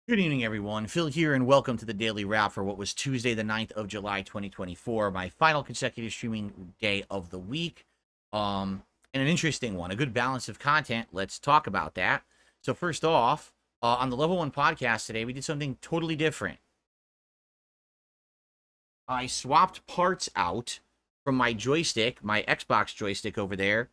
Good evening, everyone. Phil here, and welcome to the Daily Wrap for what was Tuesday, the 9th of July, 2024, my final consecutive streaming day of the week. And an interesting one, a good balance of content. Let's talk about that. So, first off, on the Level 1 podcast today, we did something totally different. I swapped parts out from my joystick, my Xbox joystick over there.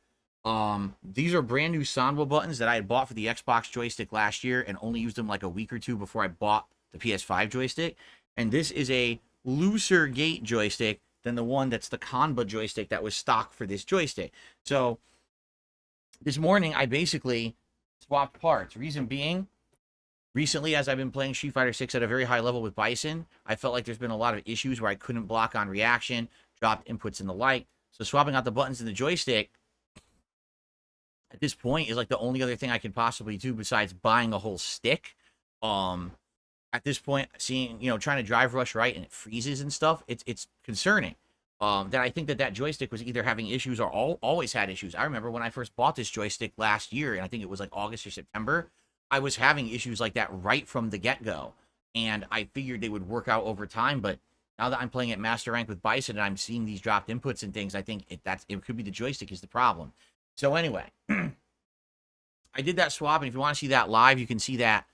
These are brand new Sanwa buttons that I had bought for the Xbox joystick last year and only used them like a week or two before I bought the PS5 joystick. And this is a looser gate joystick than the one that's the Kanba joystick that was stock for this joystick. So this morning I basically swapped parts. Reason being, recently, as I've been playing Street Fighter 6 at a very high level with Bison, I felt like there's been a lot of issues where I couldn't block on reaction, dropped inputs and the like. So swapping out the buttons in the joystick at this point is like the only other thing I can possibly do besides buying a whole stick. At this point, seeing, trying to drive rush right and it freezes and stuff, it's concerning. That I think that joystick was either having issues or always had issues. I remember when I first bought this joystick last year, and I think it was like August or September, I was having issues like that right from the get-go. And I figured they would work out over time, but now that I'm playing at Master Rank with Bison and I'm seeing these dropped inputs and things, I think it could be the joystick is the problem. So anyway, I did that swap, and if you want to see that live, you can see that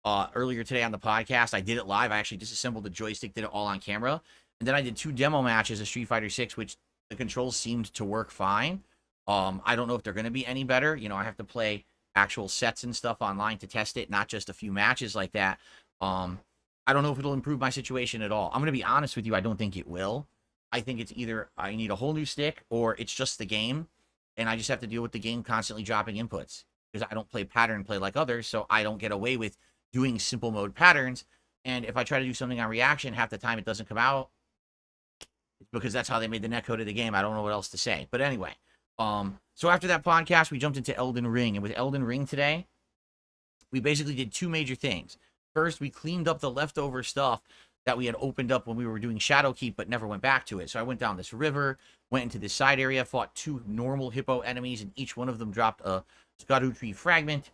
earlier today on the podcast. I did it live. I actually disassembled the joystick, did it all on camera, and then I did 2 demo matches of Street Fighter 6, which the controls seemed to work fine. I don't know if they're going to be any better. I have to play actual sets and stuff online to test it, not just a few matches like that. I don't know if it'll improve my situation at all. I'm going to be honest with you. I don't think it will. I think it's either I need a whole new stick or it's just the game, and I just have to deal with the game constantly dropping inputs because I don't play pattern play like others, so I don't get away with doing simple mode patterns. And if I try to do something on reaction, half the time it doesn't come out. It's because that's how they made the netcode of the game. I don't know what else to say. But anyway, so after that podcast, we jumped into Elden Ring. And with Elden Ring today, we basically did 2 major things. First, we cleaned up the leftover stuff that we had opened up when we were doing Shadowkeep, but never went back to it. So I went down this river, went into this side area, fought 2 normal hippo enemies, and each one of them dropped a Stardew Tree fragment.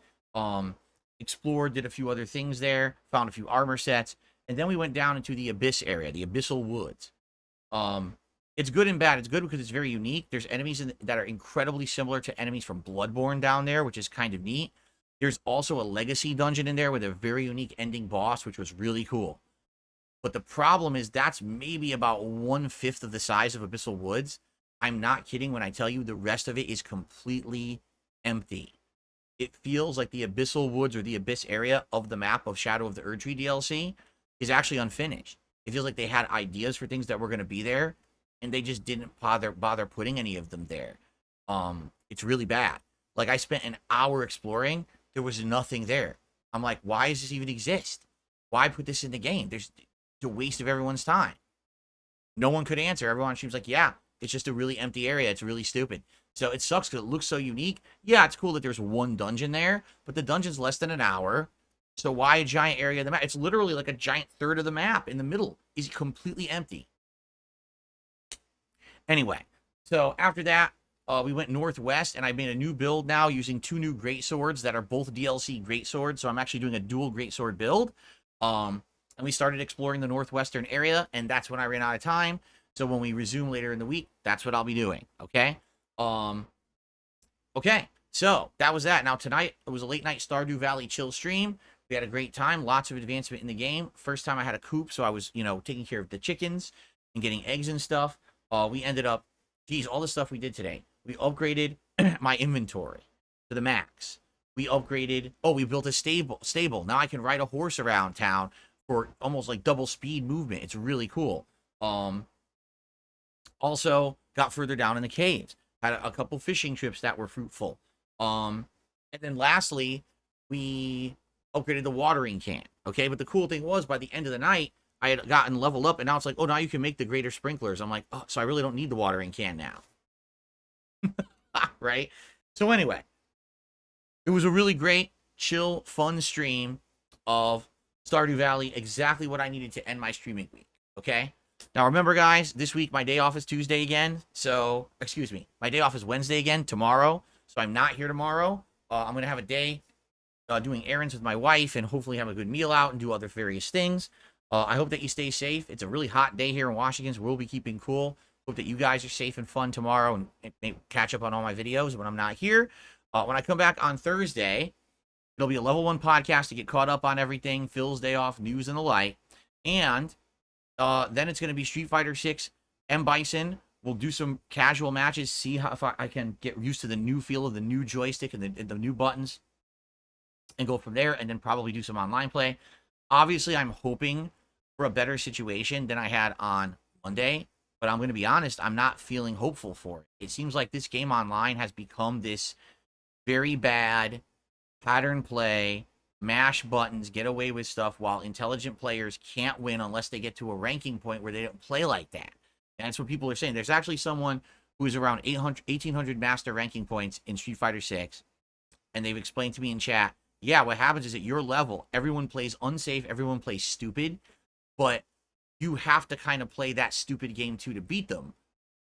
Explored, did a few other things there, found a few armor sets, and then we went down into the Abyss area, the Abyssal Woods. It's good and bad. It's good because it's very unique. There's enemies that are incredibly similar to enemies from Bloodborne down there, which is kind of neat. There's also a legacy dungeon in there with a very unique ending boss, which was really cool. But the problem is that's maybe about 1/5 of the size of Abyssal Woods. I'm not kidding when I tell you the rest of it is completely empty. It feels like the Abyssal Woods or the Abyss area of the map of Shadow of the Erdtree DLC is actually unfinished. It feels like they had ideas for things that were going to be there, and they just didn't bother putting any of them there. It's really bad. Like, I spent an hour exploring. There was nothing there. I'm like, why does this even exist? Why put this in the game? It's a waste of everyone's time. No one could answer. Everyone seems like, yeah, it's just a really empty area. It's really stupid. So it sucks because it looks so unique. Yeah, it's cool that there's one dungeon there, but the dungeon's less than an hour. So why a giant area of the map? It's literally like a giant third of the map in the middle is completely empty. Anyway, so after that, we went northwest, and I made a new build now using 2 new great swords that are both DLC great swords. So I'm actually doing a dual great sword build. And we started exploring the northwestern area, and that's when I ran out of time. So when we resume later in the week, that's what I'll be doing. Okay. Okay, so that was that. Now tonight, it was a late night Stardew Valley chill stream. We had a great time, lots of advancement in the game. First time I had a coop, so I was, taking care of the chickens and getting eggs and stuff. We ended up, geez, all the stuff we did today. We upgraded my inventory to the max. We upgraded, we built a stable. Now I can ride a horse around town for almost like double speed movement. It's really cool. Also got further down in the caves. Had a couple fishing trips that were fruitful. And then lastly, we upgraded the watering can. Okay, but the cool thing was by the end of the night, I had gotten leveled up, and now it's like, oh, now you can make the greater sprinklers. I'm like, oh, so I really don't need the watering can now. Right? So anyway, it was a really great, chill, fun stream of Stardew Valley. Exactly what I needed to end my streaming week. Okay? Now, remember, guys, this week my day off is Tuesday again. So, excuse me, my day off is Wednesday again, tomorrow. So I'm not here tomorrow. I'm going to have a day doing errands with my wife and hopefully have a good meal out and do other various things. I hope that you stay safe. It's a really hot day here in Washington, so we'll be keeping cool. Hope that you guys are safe and fun tomorrow and maybe catch up on all my videos when I'm not here. When I come back on Thursday, it'll be a level 1 podcast to get caught up on everything, Phil's day off, news, and the like. And then it's going to be Street Fighter 6 M. Bison. We'll do some casual matches, see how if I can get used to the new feel of the new joystick and the new buttons, and go from there, and then probably do some online play. Obviously, I'm hoping for a better situation than I had on Monday, but I'm going to be honest, I'm not feeling hopeful for it. It seems like this game online has become this very bad pattern play, mash buttons, get away with stuff, while intelligent players can't win unless they get to a ranking point where they don't play like that. And that's what people are saying. There's actually someone who is around 1,800 master ranking points in Street Fighter 6, and they've explained to me in chat, yeah, what happens is at your level, everyone plays unsafe, everyone plays stupid, but you have to kind of play that stupid game too to beat them.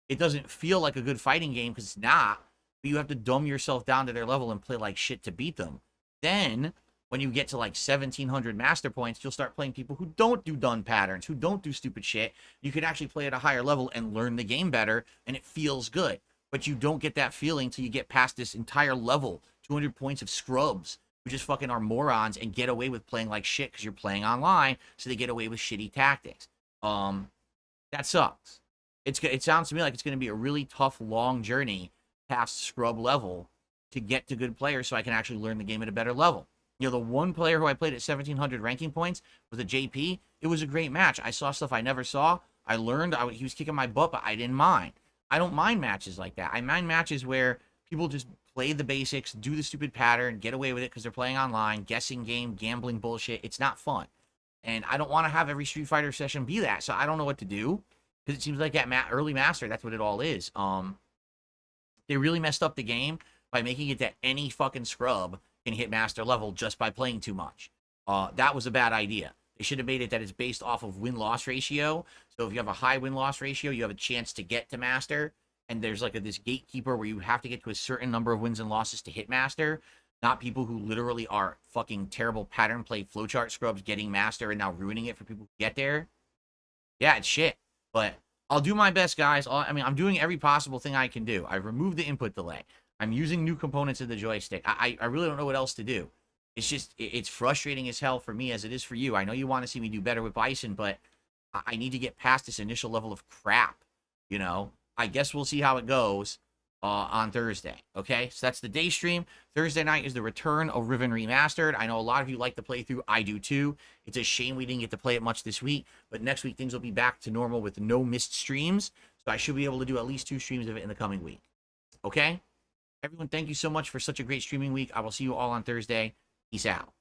It doesn't feel like a good fighting game because it's not, but you have to dumb yourself down to their level and play like shit to beat them. Then, when you get to like 1,700 master points, you'll start playing people who don't do done patterns, who don't do stupid shit. You can actually play at a higher level and learn the game better, and it feels good. But you don't get that feeling till you get past this entire level, 200 points of scrubs, who just fucking are morons and get away with playing like shit because you're playing online, so they get away with shitty tactics. That sucks. It sounds to me like it's going to be a really tough, long journey past scrub level to get to good players so I can actually learn the game at a better level. You know, the one player who I played at 1,700 ranking points was a JP. It was a great match. I saw stuff I never saw. I learned. He was kicking my butt, but I didn't mind. I don't mind matches like that. I mind matches where people just play the basics, do the stupid pattern, get away with it because they're playing online, guessing game, gambling bullshit. It's not fun. And I don't want to have every Street Fighter session be that, so I don't know what to do. Because it seems like at early master, that's what it all is. They really messed up the game by making it that any fucking scrub can hit master level just by playing too much. That was a bad idea. They should have made it that it's based off of win-loss ratio. So if you have a high win-loss ratio, you have a chance to get to master. And there's like this gatekeeper where you have to get to a certain number of wins and losses to hit master. Not people who literally are fucking terrible pattern play flowchart scrubs getting master and now ruining it for people who get there. Yeah, it's shit. But I'll do my best, guys. I'm doing every possible thing I can do. I've removed the input delay. I'm using new components of the joystick. I really don't know what else to do. It's just, it's frustrating as hell for me as it is for you. I know you want to see me do better with Bison, but I need to get past this initial level of crap, you know? I guess we'll see how it goes on Thursday, okay? So that's the day stream. Thursday night is the return of Riven Remastered. I know a lot of you like the playthrough. I do too. It's a shame we didn't get to play it much this week, but next week things will be back to normal with no missed streams, so I should be able to do at least 2 streams of it in the coming week, okay? Everyone, thank you so much for such a great streaming week. I will see you all on Thursday. Peace out.